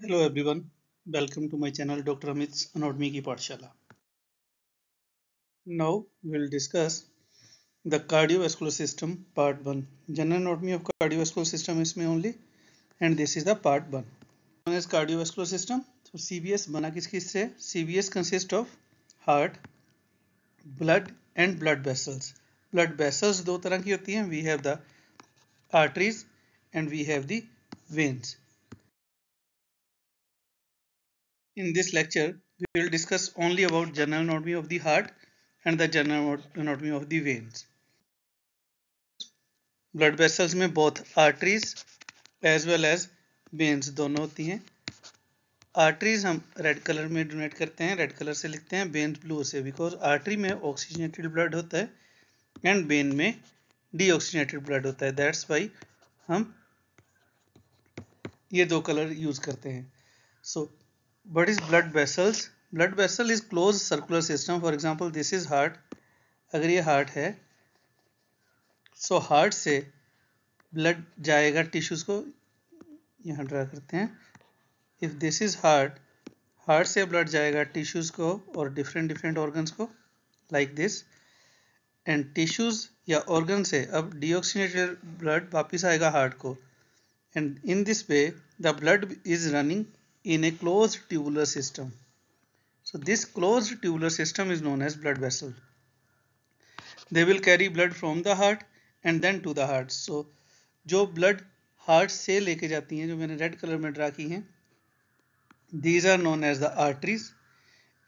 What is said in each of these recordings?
Hello everyone, welcome to my channel Dr. Amit's Anatomy की पाठशाला. Now we will discuss the cardiovascular system part 1. General anatomy of cardiovascular system is में only and this is the part 1. One is cardiovascular system. So CVS बना किससे? CVS consists of heart, blood and blood vessels. Blood vessels दो तरह की होती हैं. We have the arteries and we have the veins. In this lecture, we will discuss only about general anatomy of the heart and the general anatomy of the veins. Blood vessels में both arteries as well as veins दोनों होती हैं. Arteries हम red colour में donate करते हैं, red colour से लिखते हैं, veins ब्लू से, बिकॉज आर्टरी में ऑक्सीजनेटेड ब्लड होता है एंड वेन में डीऑक्सीजनेटेड ब्लड होता है. दैट्स वाई हम ये दो कलर यूज करते हैं. सो what is blood vessels? Blood vessel is closed circular system. For example, this is heart. अगर ये हार्ट है, सो हार्ट से ब्लड जाएगा टिश्यूज को, यहाँ ड्रा करते हैं. If this is heart, heart से ब्लड जाएगा टिश्यूज को और डिफरेंट ऑर्गन्स को, लाइक दिस. एंड टिश्यूज या ऑर्गन से अब डीऑक्सीजनेटेड ब्लड वापिस आएगा हार्ट को. And in this way the blood is running in a closed tubular system. So this closed tubular system is known as blood vessel. They will carry blood from the heart and then to the heart. So जो blood heart से लेके जाती हैं, जो मैंने red colour में draw की हैं, these are known as the arteries.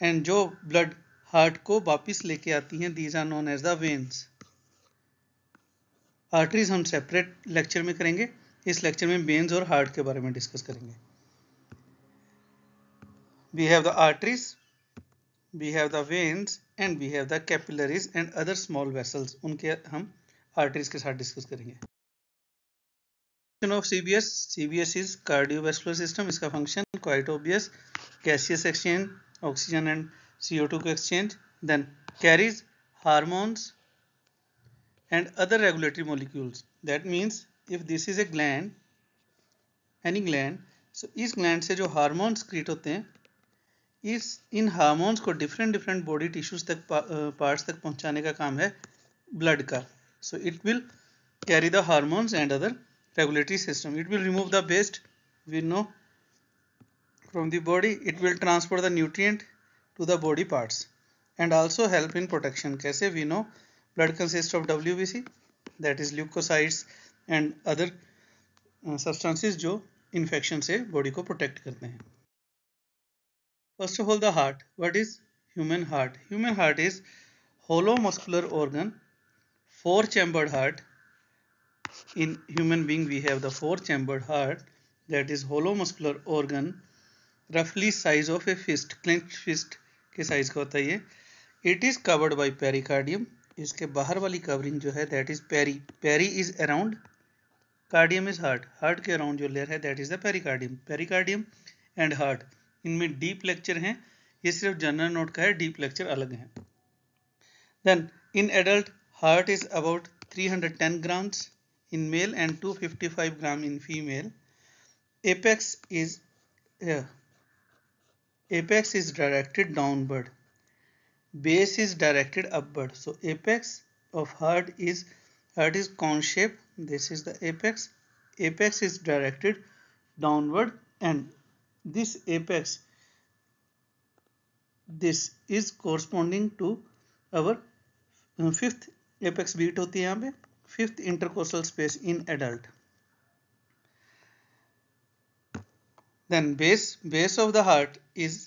and जो blood heart को वापिस लेके आती हैं, these are known as the veins. arteries हम सेपरेट लेक्चर में करेंगे. इस लेक्चर में veins और heart के बारे में डिस्कस करेंगे. We have the arteries, we have the veins and we have the capillaries and other small vessels. उनके हम arteries के साथ डिस्कस करेंगे. Function of CVS. CVS is cardiovascular system. इसका function quite obvious. Gaseous exchange, oxygen and CO2 को exchange. Then carries hormones and other regulatory molecules. That means if this is a gland, any gland, so इस gland से जो hormones secrete होते हैं, इन hormones को different body tissues तक parts तक पहुंचाने का काम है ब्लड का. So it will carry the hormones and other regulatory system. It will remove the waste, we know, from the body. It will transport the nutrient to the body parts and also help in protection. कैसे? We know blood consist of WBC, that is leucocytes and other substances जो infection से body को protect करते हैं. First of all, the heart. What is human heart? Human heart is hollow muscular organ, four-chambered heart. In human being, we have the four-chambered heart, that is hollow muscular organ, roughly size of a fist, clenched fist के size का होता है ये. It is covered by pericardium. इसके बाहर वाली covering जो है, that is peri. Peri is around, cardium is heart. Heart के around जो layer है, that is the pericardium. Pericardium and heart, इनमें डीप लेक्चर हैं. ये सिर्फ जनरल नोट का है, डीप लेक्चर अलग हैं. Then in adult heart is about 310 grams in male and 255 gram in female. Apex is directed downward, base is directed upward. So apex of heart is cone shape. This is the apex. Apex is directed downward and this apex, this is corresponding to our fifth apex beat होती है यहाँ पे, fifth intercostal space in adult. Then base of the heart is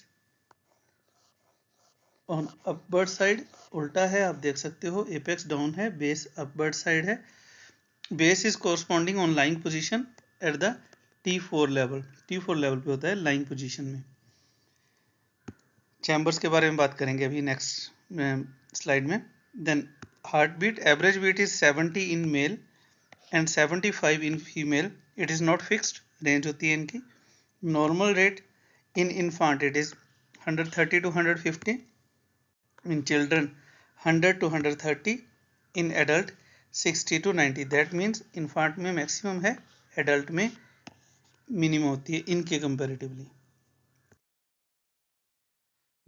on upward side. उल्टा है, आप देख सकते हो, apex down है, base upward side है. Base is corresponding on lying position at the T4 level. T4 level पे होता है lying position में. चैम्बर्स के बारे में बात करेंगे अभी नेक्स्ट स्लाइड में. Then heart beat, average beat is 70 in male and 75 in female. It is not fixed, range होती है इनकी. Normal rate in infant it is 130 to 150. In children 100 to 130. In adult 60 to 90. That means infant में maximum है, adult में minimum होती है इनके comparatively.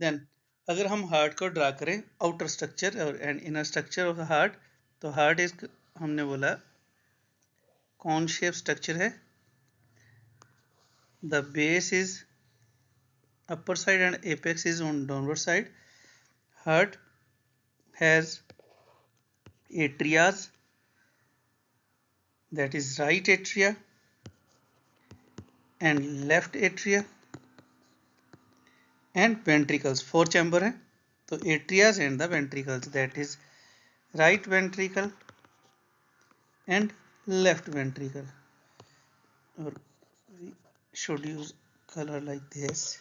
Then अगर हम हार्ट को ड्रा करें आउटर स्ट्रक्चर और and inner structure of heart, तो हार्ट इज, हमने बोला कॉन शेप स्ट्रक्चर है। The base is upper side and apex is on downward side. Heart has atrias, that is right atria and left atria and ventricles, 4 chamber है तो atrias and the ventricles, that is right ventricle and left ventricle, or we should use color like this.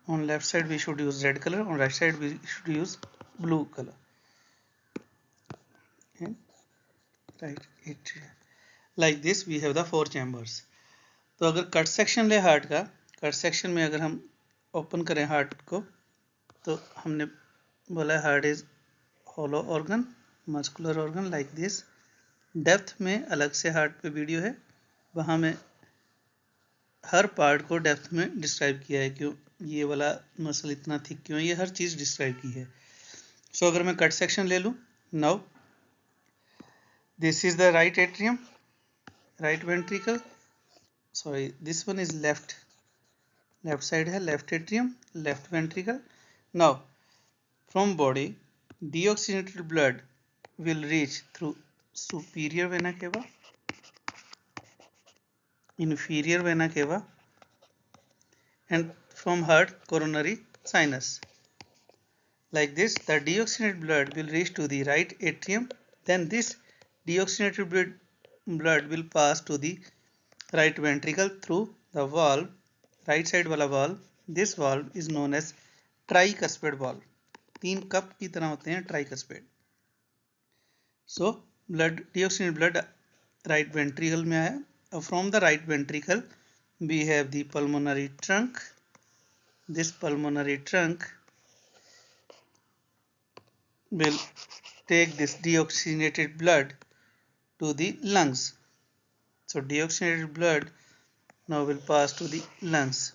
On left side we should use red color, on right side we should use blue color and right atria. Like this we have the 4 chambers. तो अगर cut section ले heart का, cut section में अगर हम open करें heart को, तो हमने बोला heart is hollow organ, muscular organ like this. Depth में अलग से हार्ट पे वीडियो है, वहाँ में हर पार्ट को डेप्थ में डिस्क्राइब किया है, क्यों ये वाला मसल इतना थिक क्यों है, ये हर चीज़ डिस्क्राइब की है। सो अगर मैं कट सेक्शन ले लूँ, now this is the right atrium, right ventricle, sorry this one is left side है left atrium, left ventricle. Now from body deoxygenated blood will reach through superior vena cava, inferior vena cava and from heart coronary sinus. Like this the deoxygenated blood will reach to the right atrium, then this deoxygenated blood will pass to the right ventricle through the valve, right side वाला valve. This valve is known as tricuspid valve, 3 cup की तरह होते हैं tricuspid. So blood, deoxygenated blood right ventricle में आया, और from the right ventricle we have the pulmonary trunk. This pulmonary trunk will take this deoxygenated blood to the lungs. So deoxygenated blood now will pass to the lungs.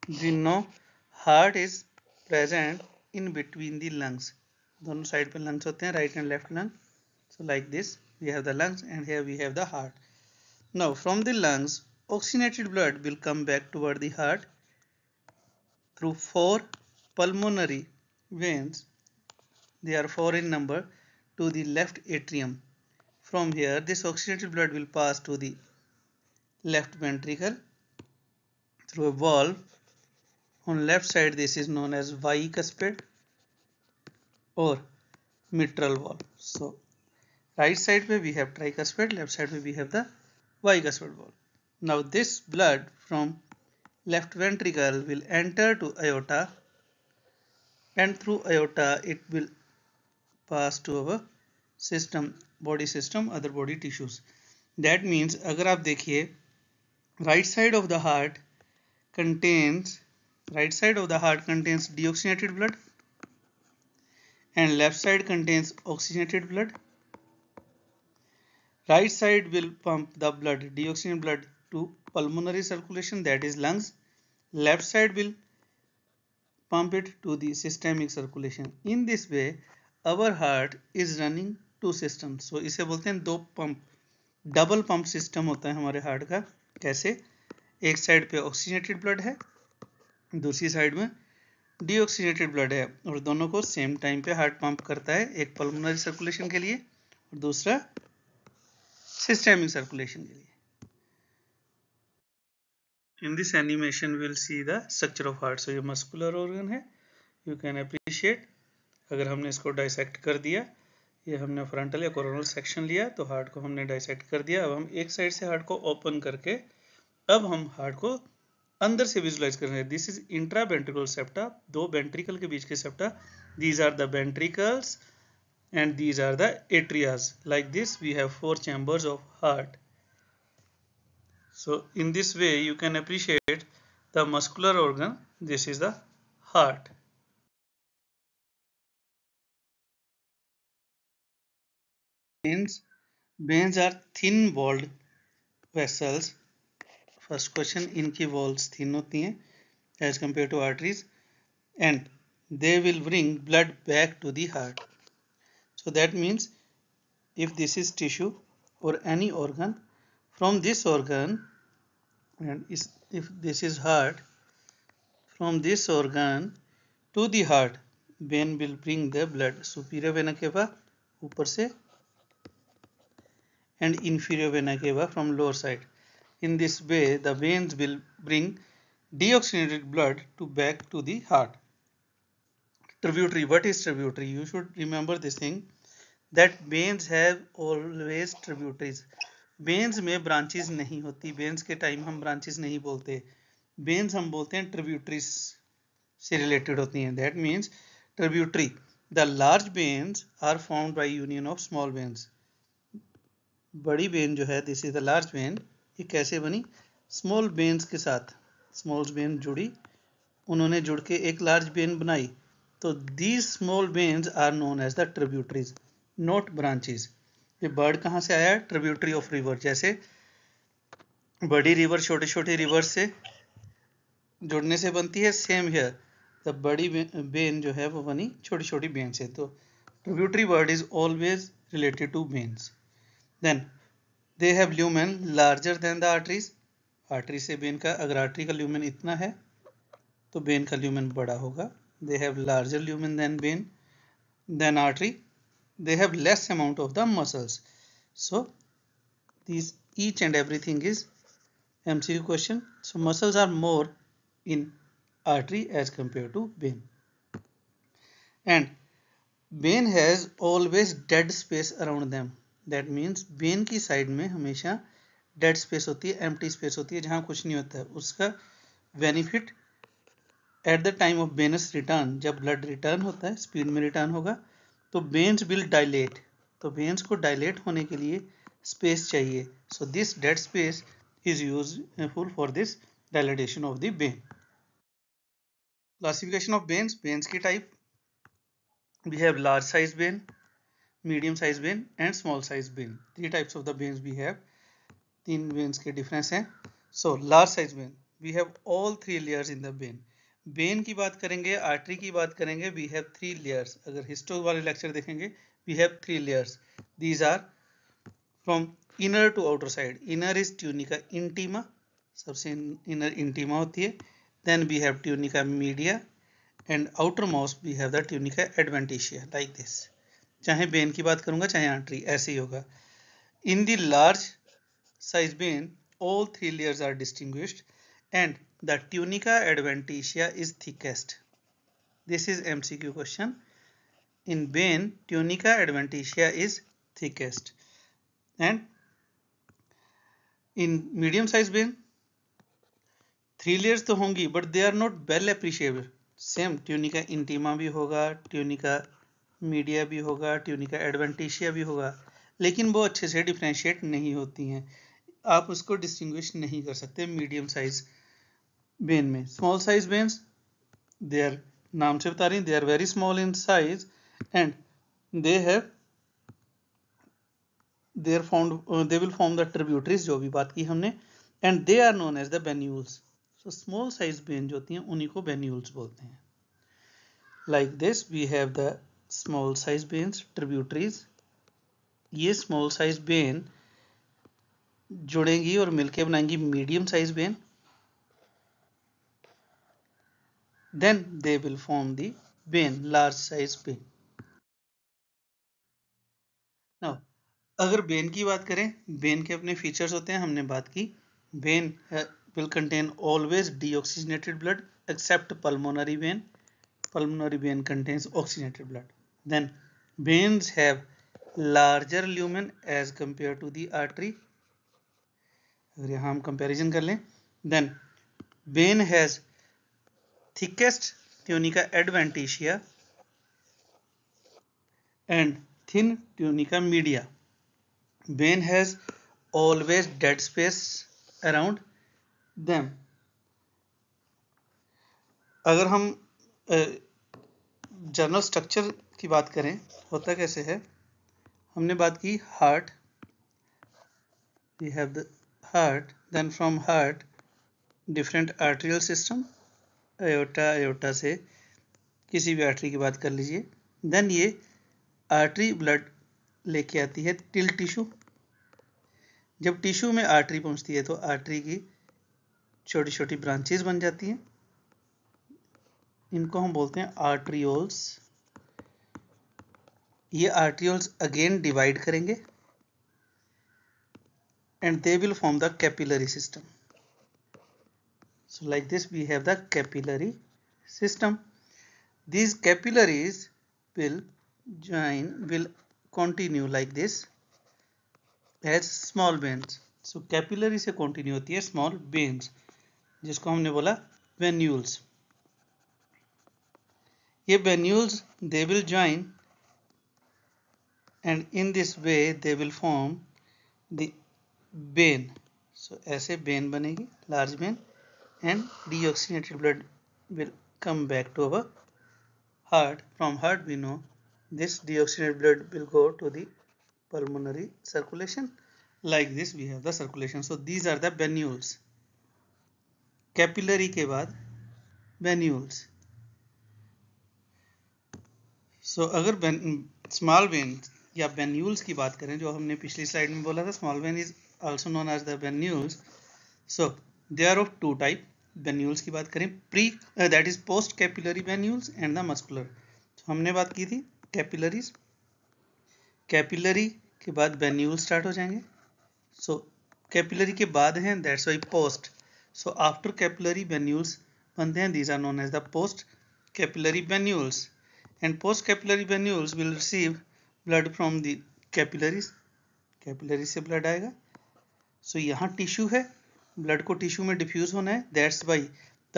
We know heart is present in between the lungs, दोनों side पे lungs होते हैं, right and left lung. So like this we have the lungs and here we have the heart. Now from the lungs oxygenated blood will come back toward the heart through 4 pulmonary veins, they are 4 in number, to the left atrium. From here this oxygenated blood will pass to the left ventricle through a valve. On left side this is known as bicuspid or mitral valve. So right side पे we have tricuspid, left side पे we have the bicuspid valve. Now this blood from left ventricle will enter to aorta, and through aorta it will pass to our system, body system, other body tissues. That means अगर आप देखिए right side of the heart contains deoxygenated blood and left side contains oxygenated blood. Right side will pump the blood, deoxygenated blood, to pulmonary circulation, that is lungs. Left side will pump it to the systemic circulation. In this way our heart is running two systems. So इसे बोलते हैं दो pump, double pump system होता है हमारे heart का। कैसे? एक साइड पे ऑक्सीजनेटेड ब्लड है, दूसरी साइड में डीऑक्सीजनेटेड ब्लड है, और दोनों को सेम टाइम पे हार्ट पंप करता है, एक पल्मोनरी सर्कुलेशन के लिए और दूसरा सिस्टेमिक सर्कुलेशन के लिए। In this animation we will see the structure of heart. So ये मस्कुलर ऑर्गन है, you can appreciate। अगर हमने इसको डाइसेक्ट कर दिया, ये हमने फ्रंटल या कोरोनल सेक्शन लिया, तो हार्ट को हमने डाइसेक्ट कर दिया। अब हम एक साइड से हार्ट को ओपन करके अब हम हार्ट को अंदर से विजुलाइज कर रहे हैं। This is intra ventricular septa, दो वेंट्रिकल के बीच के septa. These are the ventricles and these are the atrias. Like this we have 4 chambers of heart. So in this way you can appreciate the muscular organ. This is the heart. Veins are thin walled vessels first question, इनकी walls thin होती हैं as compare to arteries and they will bring blood back to the heart. So that means if this is tissue or any organ, from this organ, and if this is heart, from this organ to the heart, vein will bring the blood, superior vena cava ऊपर से and inferior vena cava from lower side. In this way the veins will bring deoxygenated blood to back to the heart. Tributary, what is tributary? You should remember this thing that veins have always tributaries. veins में branches नहीं होती, veins के time हम branches नहीं बोलते, veins हम बोलते हैं tributaries से related होती हैं. That means tributary, the large veins are formed by union of small veins. बड़ी vein जो है, this is the large vein, ये कैसे बनी? small veins के साथ small vein जुड़ी, उन्होंने जुड़ के एक large vein बनाई. तो these small veins are known as the tributaries, not branches. ये वर्ड कहाँ से आया? Tributary of river. जैसे बड़ी रिवर छोटे छोटे रिवर से जुड़ने से बनती है, सेम हियर द बड़ी वेन जो है वो बनी छोटी छोटी वेन से. तो tributary word is always related to veins. Then they have lumen larger than the arteries. Artery से वेन का, अगर आर्टरी का ल्यूमेन इतना है तो वेन का ल्यूमेन बड़ा होगा. They have larger lumen than vein than artery. They have less amount of the muscles. So these each and everything is MCQ question. So muscles are more in artery as compared to vein. And vein has always dead space around them. That means vein की side में हमेशा dead space होती है, empty space होती है, जहाँ कुछ नहीं होता है. उसका benefit at the time of venous return, जब blood return होता है, speed में return होगा, तो veins will dilate. तो veins को dilate होने के लिए space चाहिए. So this dead space is useful for this dilatation of the vein. Classification of veins. Veins की type. We have large size vein, medium size vein and small size vein. Three types of the veins we have. तीन veins के difference हैं. So large size vein. We have all three layers in the vein. Vein की बात करेंगे, artery की बात करेंगे, we have 3 layers. अगर हिस्टो वाले लेक्चर देखेंगे, we have 3 layers. These are from inner to outer side. Inner is tunica intima, सबसे इनर इंटीमा होती है. Then we have tunica media and outermost we have the tunica adventitia, like this. चाहे vein की बात करूंगा चाहे artery, ऐसे ही होगा. In the large size when all 3 layers are distinguished and the tunica adventitia is thickest. This is MCQ question. In vein, tunica adventitia is thickest. And in medium size vein, 3 layers तो होंगी, but they are not well appreciable. Same tunica intima भी होगा, tunica media भी होगा, tunica adventitia भी होगा, लेकिन वो अच्छे से डिफ्रेंशिएट नहीं होती हैं. आप उसको डिस्टिंग्विश नहीं कर सकते मीडियम साइज वेन में. Small size veins, they are, नाम से बता रही, they are very small in size and they have they will form the tributaries, जो भी बात की हमने, and they are known as the venules. So small size vein जो होती हैं उन्हीं को वेन्यूल्स बोलते हैं. Like this we have the small size veins, tributaries. ये स्मॉल साइज वेन जुड़ेंगी और मिलके बनाएंगी medium size when. Then they will form the vein, large size vein. Now, अगर vein की बात करें, vein के अपने features होते हैं, हमने बात की. Vein will contain always deoxygenated blood except pulmonary vein. Pulmonary vein contains oxygenated blood. Then veins have larger lumen as compared to the artery. अगर यहाँ हम comparison कर लें, then vein has thickest tunica adventitia and thin tunica media. Vein has always dead space around them. अगर हम general structure की बात करें, होता कैसे है, हमने बात की heart. We have the heart, then from heart different arterial system, aorta से किसी भी आर्टरी की बात कर लीजिए। देन ये आर्टरी ब्लड लेके आती है टिल टिश्यू। जब टिश्यू में आर्टरी पहुंचती है तो आर्टरी की छोटी छोटी ब्रांचेस बन जाती हैं, इनको हम बोलते हैं आर्टरियोल्स। ये आर्टरियोल्स अगेन डिवाइड करेंगे and they will form the capillary system. So like this we have the capillary system. These capillaries will continue like this as small veins. So capillary से continue होती है small veins, जिसको हमने बोला venules. ये venules they will join and in this way they will form the vein. So ऐसे vein बनेगी, large vein, and deoxygenated blood will come back to our heart. From heart we know this deoxygenated blood will go to the pulmonary circulation. Like this we have the circulation. So these are the venules. Capillary के बाद venules. So अगर small veins या venules की बात करें, जो हमने पिछली स्लाइड में बोला था, small vein is also known as the venules. So they are of two type. venules की बात करें, that is post capillary venules and the muscular. So हमने बात की थी capillaries, capillary के बाद venules स्टार्ट हो जाएंगे. So capillary के बाद हैं, that's why post. So after capillary venules बनते हैं, these are known as the post capillary venules. And post capillary venules will receive blood from the capillaries. Capillary से ब्लड आएगा. सो यहाँ टिश्यू है, ब्लड को टिश्यू में डिफ्यूज होना है, that's why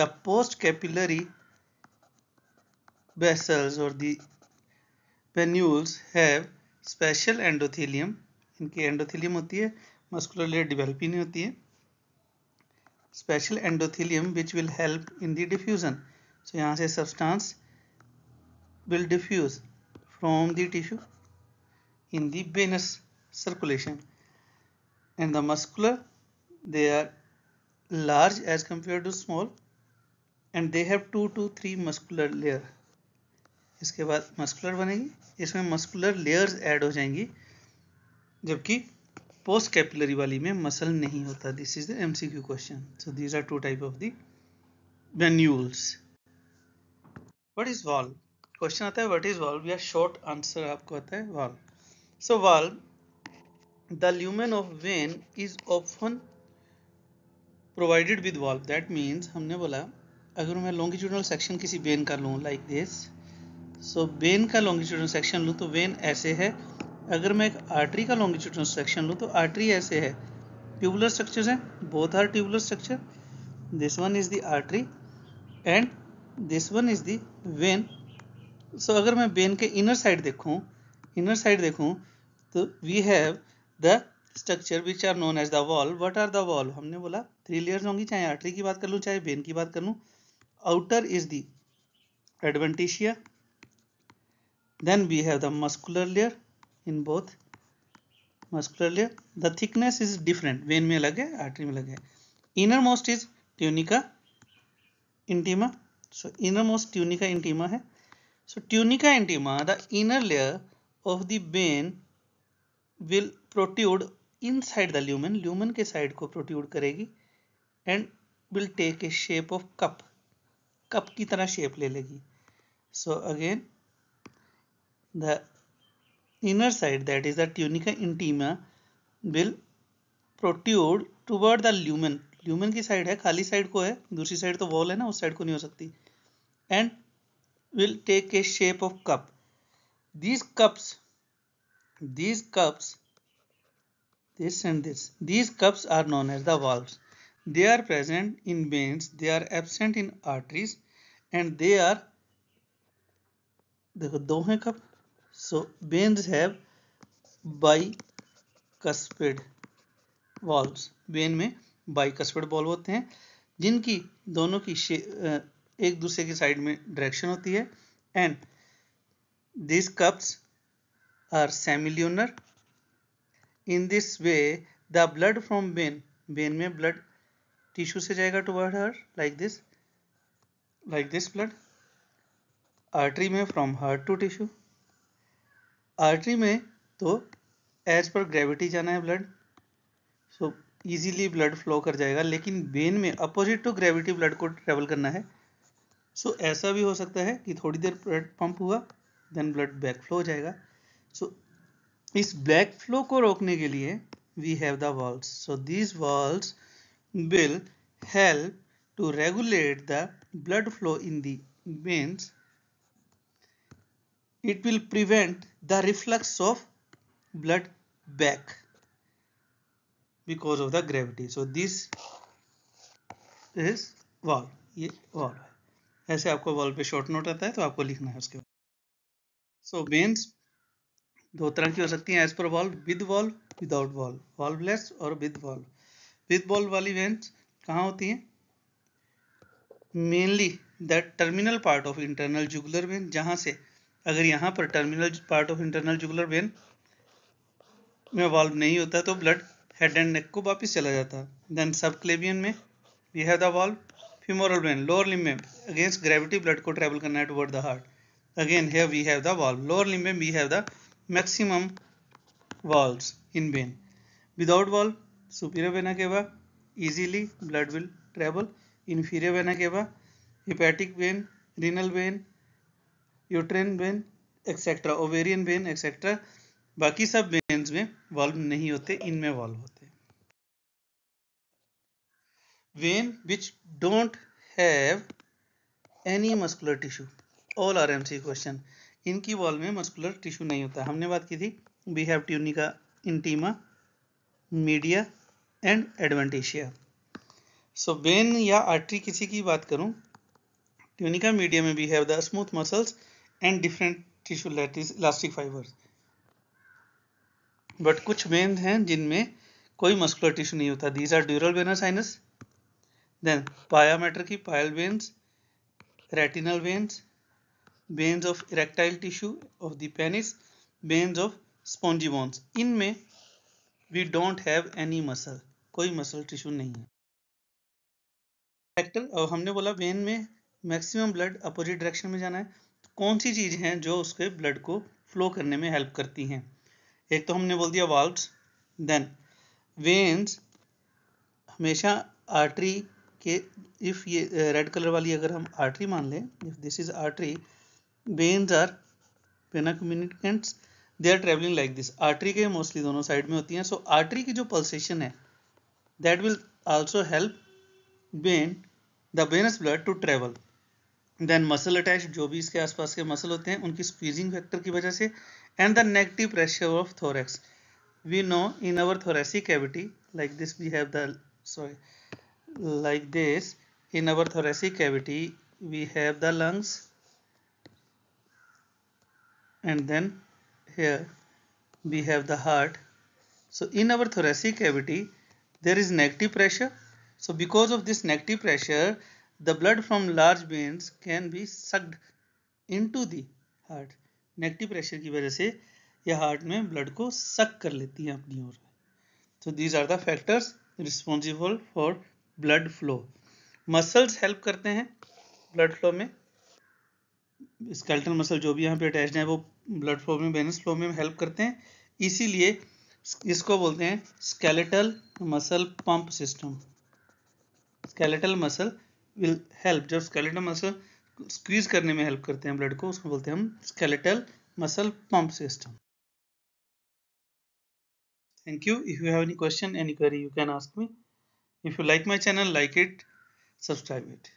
the post capillary vessels और the venules have special endothelium. इनकी एंडोथेलियम होती है, मस्कुलर लेयर डेवलप ही नहीं होती है. Special endothelium which will help in the diffusion. So यहाँ से substance will diffuse from the tissue in the venous circulation. And the muscular, they are large as compared to small and they have 2 to 3 muscular layer. इसके बाद muscular बनेगी, इसमें muscular layers add हो जाएंगी, जबकि post capillary वाली में muscle नहीं होता. This is the MCQ question. So these are two type of the venules. What is valve? Question आता है what is valve या short answer आपको आता है valve. So valve, the lumen of vein is often provided with valve. That means हमने बोला अगर मैं longitudinal section किसी vein का लूँ like this, so vein का longitudinal section लूँ तो vein ऐसे है. अगर मैं एक artery का longitudinal section लूँ तो artery ऐसे है. Tubular structures हैं, both are tubular structure. This one is the artery and this one is the vein. So अगर मैं vein के inner side देखूँ तो we have the structure which are known as the valve. What are the valve? हमने बोला 3 layers होंगी, चाहे artery की बात कर लूँ चाहे vein की बात कर लूँ. Outer is the adventitia, then we have the muscular layer. In both muscular layer the thickness is different, vein में अलग है, artery में अलग है. Innermost is tunica intima. So innermost tunica intima है. So tunica intima, the inner layer of the vein will protrude inside the lumen. lumen के side को protrude करेगी and will take a shape of cup. cup की तरह shape ले लेगी. So again the inner side, that is the tunica intima, will protrude toward the lumen. lumen की side है, खाली side को है, दूसरी side तो wall है ना, उस side को नहीं हो सकती. And will take a shape of cup. These cups, this and this, these cups are known as the valves. They are present in veins, they are absent in arteries, and they are, देखो दो हैं cup. So veins have bicuspid valves. vein में bicuspid valve होते हैं, जिनकी दोनों की एक दूसरे की साइड में डायरेक्शन होती है. And these cups are semilunar. In this way the blood from vein में blood टिश्यू से जाएगा toward heart like this blood. Artery में from heart to tissue. Artery में तो एज पर ग्रेविटी जाना है blood, so easily blood flow कर जाएगा, लेकिन वेन में अपोजिट टू ग्रेविटी ब्लड को ट्रेवल करना है। सो ऐसा भी हो सकता है कि थोड़ी देर ब्लड पंप हुआ, देन ब्लड बैक फ्लो हो जाएगा। सो इस बैक फ्लो को रोकने के लिए we have the valves. So these valves will help to regulate the blood flow in the veins. It will prevent the reflux of blood back because of the gravity. So this is valve. ये valve है। ऐसे आपको valve पे short note आता है तो आपको लिखना है उसके बाद। सो वेन्स दो तरह की हो सकती हैं as per valve, with valve, without valve, valveless और विद valve। विद valve वाली वेन्स कहाँ होती हैं? Mainly the terminal part of internal jugular vein, जहां से अगर यहाँ पर terminal part of internal jugular vein में वाल्व नहीं होता तो ब्लड हेड एंड नेक को वापस चला जाता। देन सबक्लेवियन में we have the valve. Femoral vein lower limb में अगेंस्ट ग्रेविटी ब्लड को ट्रेवल करना है toward the heart, again here we have the valve. Lower limb में we have the maximum valves in vein. Without valve superior vena cava easily blood will travel. inferior vena cava, hepatic vein, renal vein, uterine vein, etcetera, ovarian vein etcetera. बाकी सब veins में valve नहीं होते, इनमें valve होते हैं। Vein which don't have any muscular tissue, all are MC question. इनकी valve में मस्कुलर टिश्यू नहीं होता। हमने बात की थी we have tunica intima, media and adventitia. So vein या आर्टरी किसी की बात करूं, ट्यूनिका मीडिया में we have the smooth muscles and different tissue elastic fibres. But कुछ वेन्स हैं जिनमें कोई मस्कुलर टिश्यू नहीं होता। These are dural vena sinus, then pia mater की pial veins, retinal veins, veins of erectile tissue of the penis, veins of spongy bones. इनमें we don't have any muscle, कोई muscle tissue नहीं है। Factor, और हमने बोला वेन में maximum blood opposite direction में जाना है, तो कौन सी चीज हैं जो उसके ब्लड को फ्लो करने में हेल्प करती हैं? एक तो हमने बोल दिया वाल्व्स। देन वेन्स हमेशा आर्टरी के, इफ ये रेड कलर वाली अगर हम आर्टरी मान लें, if this is artery, veins are vena comitantes, they are travelling like this. Artery के मोस्टली दोनों साइड में होती हैं। सो आर्टरी की जो पल्सेशन है that will also help vein the venous blood to travel. Then muscle attach, जो भी इसके आसपास के मसल होते हैं उनकी स्क्वीजिंग फैक्टर की वजह से, and the negative pressure of thorax. We know in our thoracic cavity like this we have the like this in our thoracic cavity we have the lungs, and then here we have the heart. So in our thoracic cavity there is negative pressure. So because of this negative pressure the blood from large veins can be sucked into the heart. Negative pressure की वजह से यह heart में blood को सक कर लेती है अपनी ओर। So these are the factors responsible for blood flow. Muscles help करते हैं blood flow में। स्केलेटल मसल जो भी यहाँ पे अटैच्ड है वो ब्लड फ्लो में, वेनस फ्लो में हेल्प करते हैं। इसीलिए इसको बोलते हैं skeletal muscle pump system. Skeletal muscle will help, जब स्केलेटल मसल स्क्वीज करने में हेल्प करते हैं ब्लड को, उसको बोलते हैं हम skeletal muscle pump system. Thank you. If you have any question, any query, you can ask me. If you like my channel, like it, subscribe it.